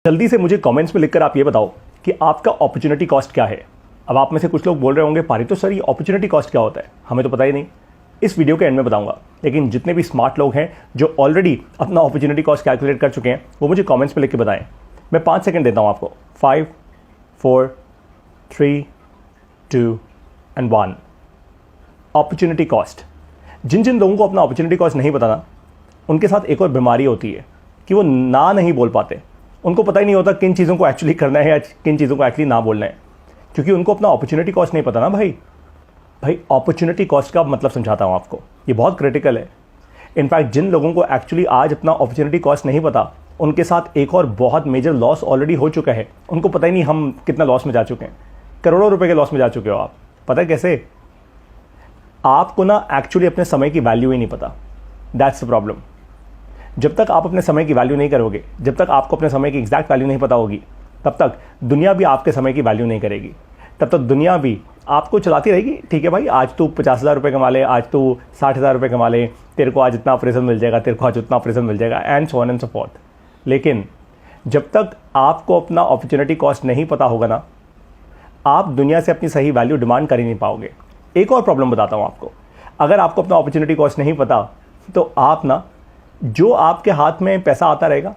जल्दी से मुझे कमेंट्स में लिखकर आप ये बताओ कि आपका अपॉर्चुनिटी कॉस्ट क्या है। अब आप में से कुछ लोग बोल रहे होंगे पारी तो सर ये अपॉर्चुनिटी कॉस्ट क्या होता है, हमें तो पता ही नहीं। इस वीडियो के एंड में बताऊंगा, लेकिन जितने भी स्मार्ट लोग हैं जो ऑलरेडी अपना अपॉर्चुनिटी कॉस्ट कैलकुलेट कर चुके हैं वो मुझे कमेंट्स में लिख के बताएं। मैं 5 सेकंड देता हूं आपको। 5 4 3 2 एंड 1। Opportunity cost. जिन जिन लोगों को अपना अपॉर्चुनिटी कॉस्ट नहीं बताना, उनके साथ एक और बीमारी होती है कि वो ना नहीं बोल पाते। उनको पता ही नहीं होता किन चीज़ों को एक्चुअली करना है या किन चीज़ों को एक्चुअली ना बोलना है, क्योंकि उनको अपना अपॉर्चुनिटी कॉस्ट नहीं पता ना। भाई अपॉर्चुनिटी कॉस्ट का मतलब समझाता हूँ आपको, ये बहुत क्रिटिकल है। इनफैक्ट जिन लोगों को एक्चुअली आज अपना अपॉर्चुनिटी कॉस्ट नहीं पता, उनके साथ एक और बहुत मेजर लॉस ऑलरेडी हो चुका है। उनको पता ही नहीं हम कितना लॉस में जा चुके हैं। करोड़ों रुपए के लॉस में जा चुके हो आप। पता है कैसे? आपको ना एक्चुअली अपने समय की वैल्यू ही नहीं पता। That's the problem. जब तक आप अपने समय की वैल्यू नहीं करोगे, जब तक आपको अपने समय की एग्जैक्ट वैल्यू नहीं पता होगी, तब तक दुनिया भी आपके समय की वैल्यू नहीं करेगी। तब तक दुनिया भी आपको चलाती रहेगी। ठीक है भाई, आज तू 50,000 रुपये कमा ले, आज तू 60,000 रुपये कमा ले, तेरे को आज इतना अप्रेजल मिल जाएगा, तेरे को आज उतना अप्रेजल मिल जाएगा, and so on and so fourth. लेकिन जब तक आपको अपना अपॉर्चुनिटी कॉस्ट नहीं पता होगा ना, आप दुनिया से अपनी सही वैल्यू डिमांड कर ही नहीं पाओगे। एक और प्रॉब्लम बताता हूँ आपको। अगर आपको अपना अपॉर्चुनिटी कॉस्ट नहीं पता, तो आप ना जो आपके हाथ में पैसा आता रहेगा,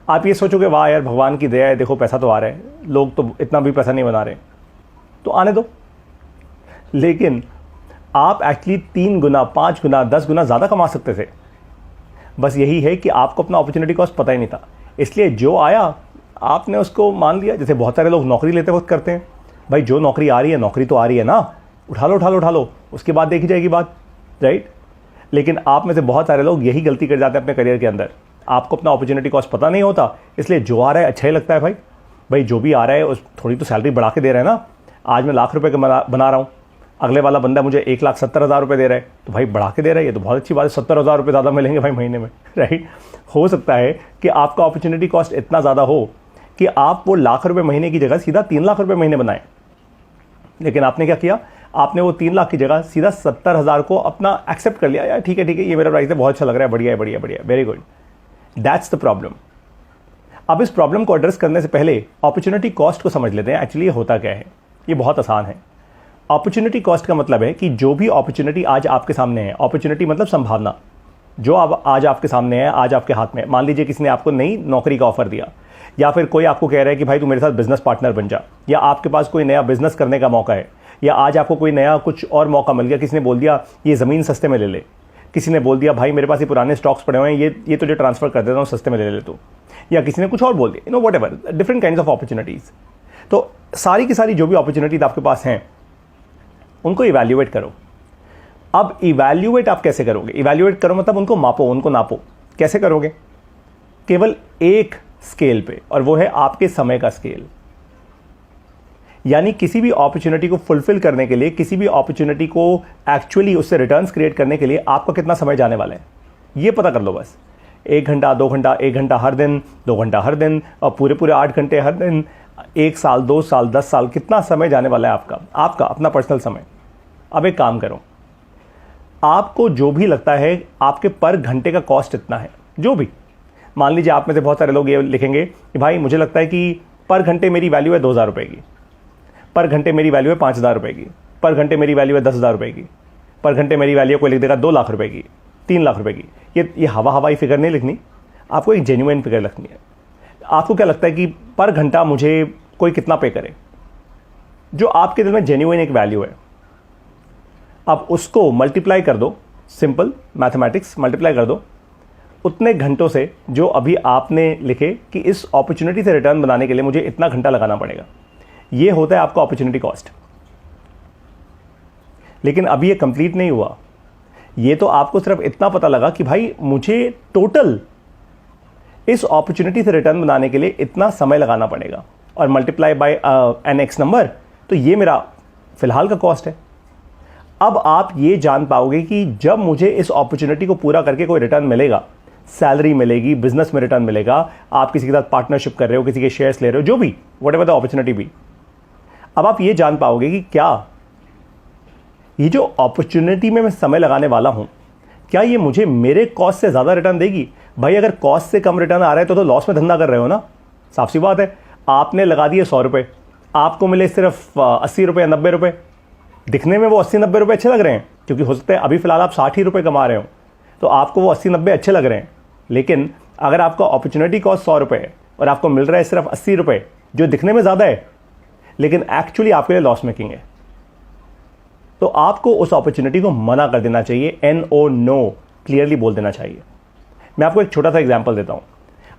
आप ये सोचोगे वाह यार भगवान की दया है, देखो पैसा तो आ रहा है, लोग तो इतना भी पैसा नहीं बना रहे, तो आने दो। लेकिन आप एक्चुअली 3 गुना, 5 गुना, 10 गुना ज़्यादा कमा सकते थे। बस यही है कि आपको अपना अपॉर्चुनिटी कॉस्ट पता ही नहीं था, इसलिए जो आया आपने उसको मान लिया। जैसे बहुत सारे लोग नौकरी लेते वक्त करते हैं, भाई जो नौकरी आ रही है, नौकरी तो आ रही है ना, उठा लो उठा लो उठा लो, उसके बाद देखी जाएगी बात, राइट। लेकिन आप में से बहुत सारे लोग यही गलती कर जाते हैं अपने करियर के अंदर। आपको अपना अपॉर्चुनिटी कॉस्ट पता नहीं होता, इसलिए जो आ रहा है अच्छा ही लगता है। भाई जो भी आ रहा है उस थोड़ी तो सैलरी बढ़ा के दे रहा है ना। आज मैं लाख रुपए का बना रहा हूँ, अगले वाला बंदा मुझे 1,70,000 रुपये दे रहा है, तो भाई बढ़ा के दे रहा है, ये तो बहुत अच्छी बात है। 70,000 रुपये ज़्यादा मिलेंगे भाई महीने में, राइट। हो सकता है कि आपका अपॉर्चुनिटी कॉस्ट इतना ज़्यादा हो कि आप वो लाख रुपये महीने की जगह सीधा 3 लाख रुपये महीने बनाएं। लेकिन आपने क्या किया? आपने वो 3 लाख की जगह सीधा 70,000 को अपना एक्सेप्ट कर लिया। यार ठीक है ये मेरा प्राइस है, बहुत अच्छा लग रहा है, बढ़िया है, बढ़िया बढ़िया, very good. That's the problem. अब इस प्रॉब्लम को एड्रेस करने से पहले अपॉर्चुनिटी कॉस्ट को समझ लेते हैं। एक्चुअली ये होता क्या है, ये बहुत आसान है। अपॉर्चुनिटी कॉस्ट का मतलब है कि जो भी अपॉर्चुनिटी आज आपके सामने है, अपॉर्चुनिटी मतलब संभावना, जो आज आपके सामने है, आज आपके हाथ में। मान लीजिए किसी ने आपको नई नौकरी का ऑफर दिया, या फिर कोई आपको कह रहा है कि भाई तू मेरे साथ बिजनेस पार्टनर बन जा, या आपके पास कोई नया बिजनेस करने का मौका है, या आज आपको कोई नया कुछ और मौका मिल गया। किसी ने बोल दिया ये ज़मीन सस्ते में ले ले, किसी ने बोल दिया भाई मेरे पास ये पुराने स्टॉक्स पड़े हुए हैं, ये तुझे ट्रांसफर कर देता हूँ, सस्ते में ले ले तू, या किसी ने कुछ और बोल दिया, what ever, different kinds of opportunities. तो सारी की सारी जो भी अपॉर्चुनिटीज आपके पास हैं, उनको इवैल्यूएट करो। अब इवैल्यूएट आप कैसे करोगे? इवैल्यूएट करो मतलब उनको मापो, उनको नापो। कैसे करोगे? केवल एक स्केल पे, और वो है आपके समय का स्केल। यानी किसी भी अपॉर्चुनिटी को फुलफिल करने के लिए, किसी भी अपॉर्चुनिटी को एक्चुअली उससे रिटर्न्स क्रिएट करने के लिए आपका कितना समय जाने वाला है, ये पता कर लो बस। 1 घंटा, 2 घंटा, 1 घंटा हर दिन, 2 घंटा हर दिन, और पूरे 8 घंटे हर दिन, 1 साल, 2 साल, 10 साल, कितना समय जाने वाला है आपका अपना पर्सनल समय। अब एक काम करो, आपको जो भी लगता है आपके पर घंटे का कॉस्ट इतना है, जो भी, मान लीजिए आप में से बहुत सारे लोग ये लिखेंगे कि भाई मुझे लगता है कि पर घंटे मेरी वैल्यू है 2,000 रुपये की, पर घंटे मेरी वैल्यू है 5,000 रुपये की, पर घंटे मेरी वैल्यू है 10,000 रुपये की, पर घंटे मेरी वैल्यू कोई लिख देगा 2 लाख रुपये की, 3 लाख रुपये की। ये हवाई फिगर नहीं लिखनी, आपको एक जेन्युइन फिगर लिखनी है। आपको क्या लगता है कि पर घंटा मुझे कोई कितना पे करे, जो आपके दिल में जेन्युइन एक वैल्यू है। अब उसको मल्टीप्लाई कर दो, सिंपल मैथमेटिक्स, मल्टीप्लाई कर दो उतने घंटों से जो अभी आपने लिखे कि इस अपॉर्चुनिटी से रिटर्न बनाने के लिए मुझे इतना घंटा लगाना पड़ेगा। ये होता है आपका अपॉर्चुनिटी कॉस्ट। लेकिन अभी ये कंप्लीट नहीं हुआ। ये तो आपको सिर्फ इतना पता लगा कि भाई मुझे टोटल इस अपॉर्चुनिटी से रिटर्न बनाने के लिए इतना समय लगाना पड़ेगा, और multiply by n x number, तो ये मेरा फिलहाल का कॉस्ट है। अब आप ये जान पाओगे कि जब मुझे इस अपॉर्चुनिटी को पूरा करके कोई रिटर्न मिलेगा, सैलरी मिलेगी, बिजनेस में रिटर्न मिलेगा, आप किसी के साथ पार्टनरशिप कर रहे हो, किसी के शेयर्स ले रहे हो, जो भी, वट एवर द अपॉर्चुनिटी भी, अब आप ये जान पाओगे कि क्या ये जो अपॉर्चुनिटी में मैं समय लगाने वाला हूं, क्या ये मुझे मेरे कॉस्ट से ज़्यादा रिटर्न देगी? भाई अगर कॉस्ट से कम रिटर्न आ रहा है तो लॉस में धंधा कर रहे हो ना। साफ सी बात है, आपने लगा दिए 100 रुपये, आपको मिले सिर्फ 80 रुपये 90 रुपये। दिखने में वो 80-90 रुपये अच्छे लग रहे हैं, क्योंकि हो सकता है अभी फ़िलहाल आप 60 ही रुपये कमा रहे हो, तो आपको वो 80-90 अच्छे लग रहे हैं। लेकिन अगर आपका अपॉर्चुनिटी कॉस्ट 100 रुपये है और आपको मिल रहा है सिर्फ 80 रुपये, जो दिखने में ज़्यादा है लेकिन एक्चुअली आपके लिए लॉस मेकिंग है, तो आपको उस अपॉर्चुनिटी को मना कर देना चाहिए। NO नो क्लियरली बोल देना चाहिए। मैं आपको एक छोटा सा एग्जांपल देता हूँ।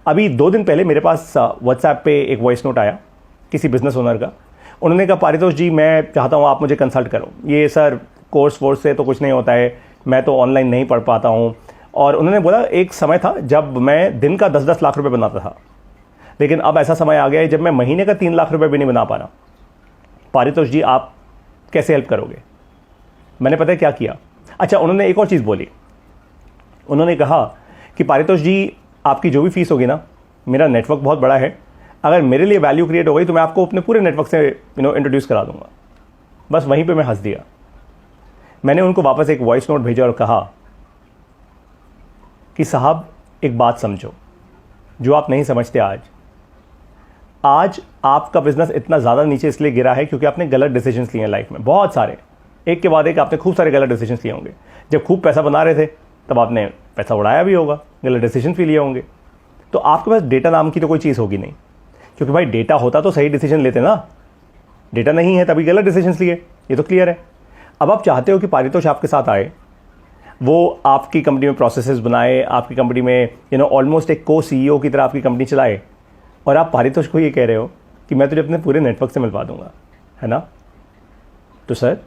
अभी 2 दिन पहले मेरे पास व्हाट्सएप पे एक वॉइस नोट आया किसी बिजनेस ओनर का। उन्होंने कहा, पारितोष जी मैं चाहता हूँ आप मुझे कंसल्ट करो, ये सर कोर्स वोर्स से तो कुछ नहीं होता है, मैं तो ऑनलाइन नहीं पढ़ पाता हूँ। और उन्होंने बोला एक समय था जब मैं दिन का 10-10 लाख रुपए बनाता था, लेकिन अब ऐसा समय आ गया है जब मैं महीने का 3 लाख रुपए भी नहीं बना पा रहा। पारितोष जी आप कैसे हेल्प करोगे? मैंने पता है क्या किया। अच्छा, उन्होंने एक और चीज़ बोली। उन्होंने कहा कि पारितोष जी आपकी जो भी फीस होगी ना, मेरा नेटवर्क बहुत बड़ा है, अगर मेरे लिए वैल्यू क्रिएट हो गई तो मैं आपको अपने पूरे नेटवर्क से इंट्रोड्यूस करा दूंगा। बस वहीं पे मैं हंस दिया। मैंने उनको वापस एक वॉइस नोट भेजा और कहा कि साहब एक बात समझो जो आप नहीं समझते। आज आपका बिजनेस इतना ज़्यादा नीचे इसलिए गिरा है क्योंकि आपने गलत डिसीजंस लिए हैं लाइफ में, बहुत सारे, एक के बाद एक आपने खूब सारे गलत डिसीजंस लिए होंगे। जब खूब पैसा बना रहे थे तब आपने पैसा उड़ाया भी होगा, गलत डिसीजन भी लिए होंगे। तो आपके पास डेटा नाम की तो कोई चीज़ होगी नहीं, क्योंकि भाई डेटा होता तो सही डिसीजन लेते ना। डेटा नहीं है तभी गलत डिसीजन लिए, ये तो क्लियर है। अब आप चाहते हो कि पारितोष आपके साथ आए, वो आपकी कंपनी में प्रोसेसेस बनाए, आपकी कंपनी में ऑलमोस्ट एक को CEO की तरह आपकी कंपनी चलाए, और आप पारितोष को ये कह रहे हो कि मैं तुझे अपने पूरे नेटवर्क से मिलवा दूंगा, है ना? तो सर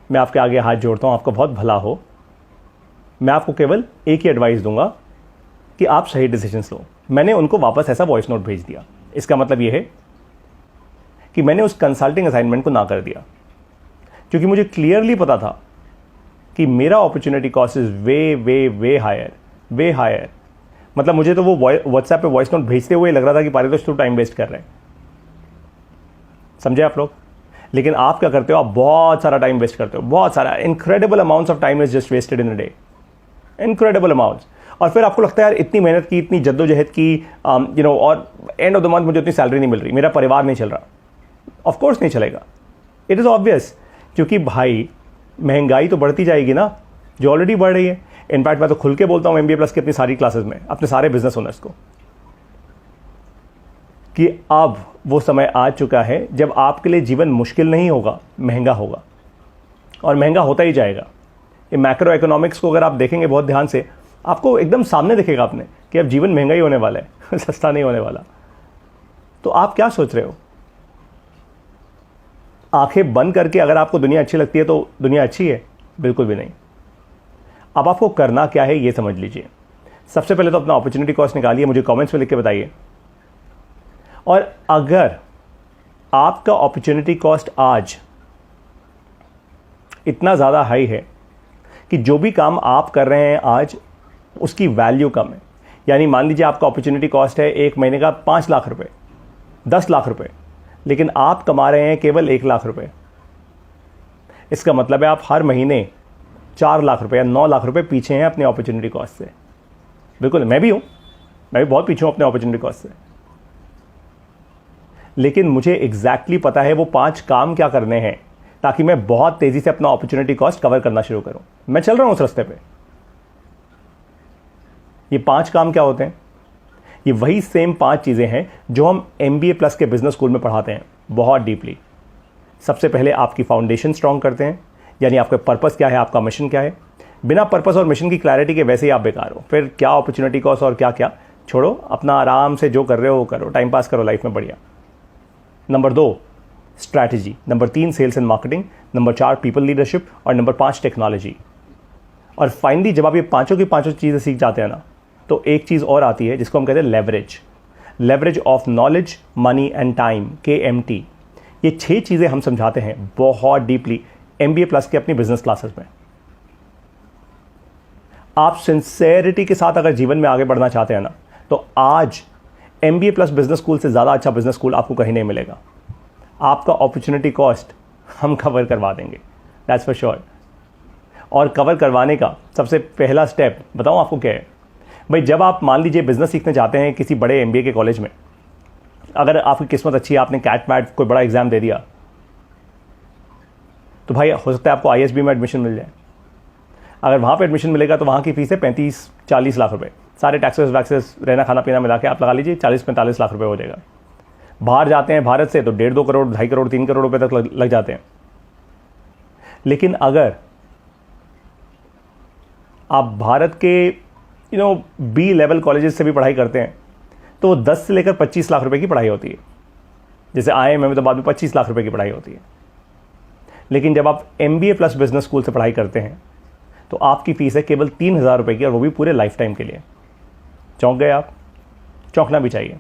मैं आपके आगे हाथ जोड़ता हूँ, आपका बहुत भला हो। मैं आपको केवल एक ही एडवाइस दूंगा कि आप सही डिसीजंस लो। मैंने उनको वापस ऐसा वॉइस नोट भेज दिया। इसका मतलब यह है कि मैंने उस कंसल्टिंग असाइनमेंट को ना कर दिया, क्योंकि मुझे क्लियरली पता था कि मेरा opportunity cost is way way way higher. मतलब मुझे तो वो व्हाट्सएप पे वॉइस नोट भेजते हुए लग रहा था कि पारितोष तू टाइम वेस्ट कर रहे हैं। समझे आप लोग? लेकिन आप क्या करते हो? आप बहुत सारा टाइम वेस्ट करते हो, बहुत सारा, incredible amounts of time is just wasted in a day, incredible amounts. और फिर आपको लगता है यार इतनी मेहनत की, इतनी जद्दोजहद की, और एंड ऑफ द मंथ मुझे उतनी सैलरी नहीं मिल रही, मेरा परिवार नहीं चल रहा। ऑफ कोर्स नहीं चलेगा, इट इज़ ऑब्वियस, क्योंकि भाई महंगाई तो बढ़ती जाएगी ना, जो ऑलरेडी बढ़ रही है। इनफैक्ट मैं तो खुल के बोलता हूँ MBA+ की अपनी सारी क्लासेस में अपने सारे बिजनेस ओनर्स को कि अब वो समय आ चुका है जब आपके लिए जीवन मुश्किल नहीं होगा, महंगा होगा, और महंगा होता ही जाएगा। ये मैक्रो इकोनॉमिक्स को अगर आप देखेंगे बहुत ध्यान से, आपको एकदम सामने दिखेगा आपने कि अब जीवन महंगा ही होने वाला है सस्ता नहीं होने वाला। तो आप क्या सोच रहे हो? आंखें बंद करके अगर आपको दुनिया अच्छी लगती है तो दुनिया अच्छी है? बिल्कुल भी नहीं। अब आपको करना क्या है ये समझ लीजिए। सबसे पहले तो अपना अपॉर्चुनिटी कॉस्ट निकालिए, मुझे कमेंट्स में लिख के बताइए। और अगर आपका अपॉर्चुनिटी कॉस्ट आज इतना ज़्यादा हाई है कि जो भी काम आप कर रहे हैं आज उसकी वैल्यू कम है, यानी मान लीजिए आपका अपॉर्चुनिटी कॉस्ट है एक महीने का 5 लाख रुपए, 10 लाख रुपए, लेकिन आप कमा रहे हैं केवल 1 लाख रुपए, इसका मतलब है आप हर महीने 4 लाख रुपए या 9 लाख रुपए पीछे हैं अपने अपॉर्चुनिटी कॉस्ट से। बिल्कुल, मैं भी हूं, मैं भी बहुत पीछे हूं अपने अपॉर्चुनिटी कॉस्ट से। लेकिन मुझे एग्जैक्टली पता है वो 5 काम क्या करने हैं ताकि मैं बहुत तेजी से अपना अपॉर्चुनिटी कॉस्ट कवर करना शुरू करूं। मैं चल रहा हूं उस रास्ते पे। ये 5 काम क्या होते हैं? ये वही सेम 5 चीजें हैं जो हम MBA+ के बिजनेस स्कूल में पढ़ाते हैं बहुत डीपली। सबसे पहले आपकी फाउंडेशन स्ट्रांग करते हैं, यानी आपका पर्पस क्या है, आपका मिशन क्या है। बिना पर्पस और मिशन की क्लैरिटी के वैसे ही आप बेकार हो, फिर क्या अपॉर्चुनिटी कॉस्ट और क्या क्या, छोड़ो, अपना आराम से जो कर रहे हो वो करो, टाइम पास करो लाइफ में बढ़िया। Number 2 strategy, number 3 sales and marketing, number 4 people leadership, और नंबर 5 टेक्नोलॉजी। और फाइनली जब आप ये पांचों की पांचों चीज़ें सीख जाते हैं ना, तो एक चीज़ और आती है जिसको हम कहते हैं leverage of knowledge, money and time, KMT। ये 6 चीज़ें हम समझाते हैं बहुत डीपली MBA+ के अपनी बिजनेस क्लासेस में। आप सिंसेरिटी के साथ अगर जीवन में आगे बढ़ना चाहते हैं ना, तो आज MBA+ बिजनेस स्कूल से ज़्यादा अच्छा बिजनेस स्कूल आपको कहीं नहीं मिलेगा। आपका अपॉर्चुनिटी कॉस्ट हम कवर करवा देंगे, दैट्स फॉर श्योर। और कवर करवाने का सबसे पहला स्टेप बताऊं आपको क्या है? भाई जब आप मान लीजिए बिजनेस सीखने जाते हैं किसी बड़े MBA के कॉलेज में, अगर आपकी किस्मत अच्छी है, आपने कैट मैट कोई बड़ा एग्जाम दे दिया, तो भाई हो सकता है आपको ISB में एडमिशन मिल जाए। अगर वहाँ पे एडमिशन मिलेगा तो वहाँ की फीस है 35-40 लाख रुपए, सारे टैक्सेस वैक्सेस, रहना खाना पीना मिला के आप लगा लीजिए 40-45 लाख रुपए हो जाएगा। बाहर जाते हैं भारत से तो 1.5-2 करोड़, 2.5 करोड़, 3 करोड़ रुपए तक लग जाते हैं। लेकिन अगर आप भारत के B लेवल कॉलेजेस से भी पढ़ाई करते हैं तो वो 10 से लेकर 25 लाख रुपए की पढ़ाई होती है। जैसे IIM में तो बाद में 25 लाख रुपए की पढ़ाई होती है। लेकिन जब आप MBA प्लस बिजनेस स्कूल से पढ़ाई करते हैं तो आपकी फीस है केवल 3,000 रुपए की, और वो भी पूरे लाइफ टाइम के लिए। चौंक गए आप? चौंकना भी चाहिए।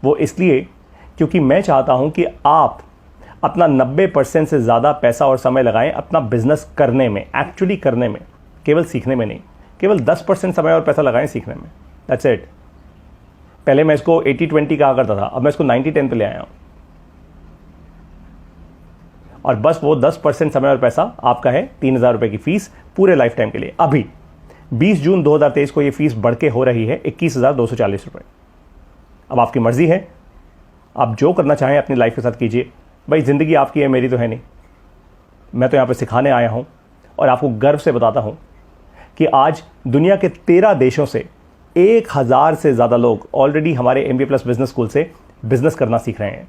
वो इसलिए क्योंकि मैं चाहता हूं कि आप अपना 90% से ज़्यादा पैसा और समय लगाएं अपना बिजनेस करने में, एक्चुअली करने में, केवल सीखने में नहीं। केवल 10% समय और पैसा लगाएं सीखने में, दैट्स इट। पहले मैं इसको 80-20 कहा करता था, अब मैं इसको 90-10 पे ले आया हूं। और बस वो 10% समय और पैसा आपका है 3,000 रुपए की फीस पूरे लाइफ टाइम के लिए। अभी 20 जून 2023 को ये फीस बढ़ के हो रही है 21,240 रुपए। अब आपकी मर्जी है, आप जो करना चाहें अपनी लाइफ के साथ कीजिए। भाई ज़िंदगी आपकी है, मेरी तो है नहीं। मैं तो यहाँ पे सिखाने आया हूँ और आपको गर्व से बताता हूँ कि आज दुनिया के 13 देशों से 1,000 से ज़्यादा लोग ऑलरेडी हमारे MBA प्लस बिजनेस स्कूल से बिजनेस करना सीख रहे हैं।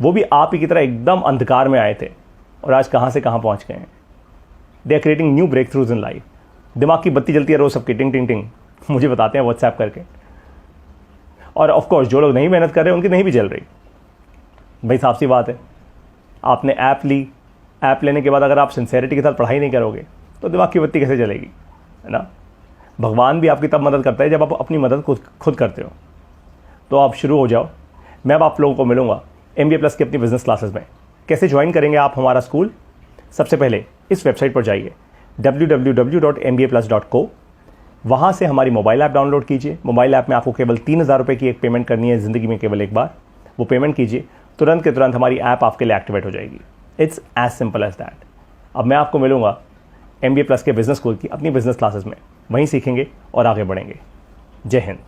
वो भी आप ही की तरह एकदम अंधकार में आए थे और आज कहाँ से कहाँ पहुँच गए हैं। They are creating new breakthroughs in life. दिमाग की बत्ती जलती है रोज़ सबकी, टिंग टिंग टिंग, मुझे बताते हैं व्हाट्सएप करके। और ऑफ कोर्स जो लोग नहीं मेहनत कर रहे उनकी नहीं भी जल रही। भाई साफ सी बात है, आपने ऐप ली, ऐप लेने के बाद अगर आप सिंसेरिटी के साथ पढ़ाई नहीं करोगे तो दिमाग की बत्ती कैसे जलेगी, है ना। भगवान भी आपकी तब मदद करता है जब आप अपनी मदद खुद करते हो। तो आप शुरू हो जाओ। मैं अब आप लोगों को मिलूंगा MBA प्लस की अपनी बिजनेस क्लासेस में। कैसे ज्वाइन करेंगे आप हमारा स्कूल? सबसे पहले इस वेबसाइट पर जाइए www.mbaplus.co। वहाँ से हमारी मोबाइल ऐप डाउनलोड कीजिए। मोबाइल ऐप में आपको केवल 3,000 रुपये की एक पेमेंट करनी है ज़िंदगी में, केवल एक बार। वो पेमेंट कीजिए, तुरंत के तुरंत हमारी ऐप आपके लिए एक्टिवेट हो जाएगी। It's as simple as that. अब मैं आपको मिलूंगा MBA प्लस के बिजनेस स्कूल की अपनी बिजनेस क्लासेस में। वहीं सीखेंगे और आगे बढ़ेंगे। जय हिंद।